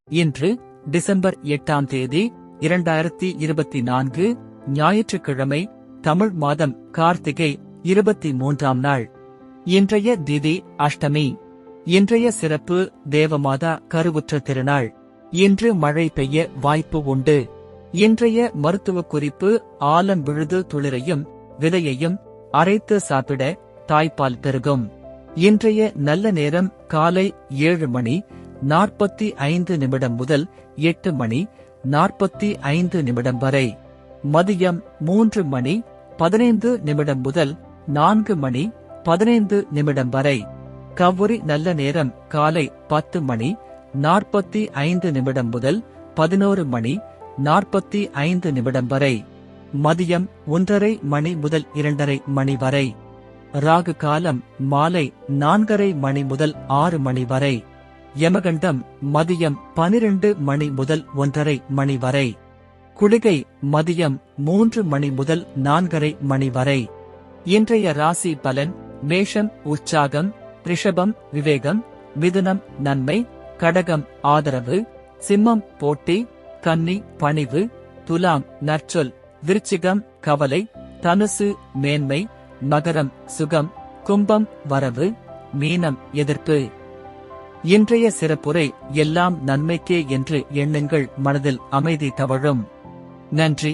இன்று டிசம்பர் 8ஆம் தேதி 2024 ஞாயிற்றுக்கிழமை. தமிழ் மாதம் கார்த்திகை 23ஆம் நாள். இன்றைய திதி அஷ்டமி. இன்றைய சிறப்பு தேவமாதா கருவுற்ற திருநாள். இன்று மழை பெய்ய வாய்ப்பு உண்டு. இன்றைய மருத்துவ குறிப்பு: ஆலம் விழுது துளிரையும் விதையையும் அரைத்து சாப்பிட தாய்ப்பால் பெருகும். இன்றைய நல்ல நேரம் காலை 7:45 முதல் 8:45 வரை. மதியம் 3:15 முதல் 4:15 வரை. கவுரி நல்ல நேரம் காலை 10:45 முதல் 11:45 வரை. மதியம் 1:30 முதல் 2:30 வரை. ராகு காலம் மாலை 4:30 முதல் 6 வரை. யமகண்டம் மதியம் 12 முதல் 1:30 வரை. குளிகை மதியம் 3 முதல் 4:30 வரை. இன்றைய ராசி பலன்: மேஷம் உற்சாகம், ரிஷபம் விவேகம், மிதுனம் நன்மை, கடகம் ஆதரவு, சிம்மம் போட்டி, கன்னி பணிவு, துலாம் நற்சொல், விருச்சிகம் கவலை, தனுசு மேன்மை, மகரம் சுகம், கும்பம் வரவு, மீனம் எதிர்ப்பு. இன்றைய சிறப்புரை: எல்லாம் நன்மைக்கே என்று எண்ணுங்கள், மனதில் அமைதி தவழும். நன்றி.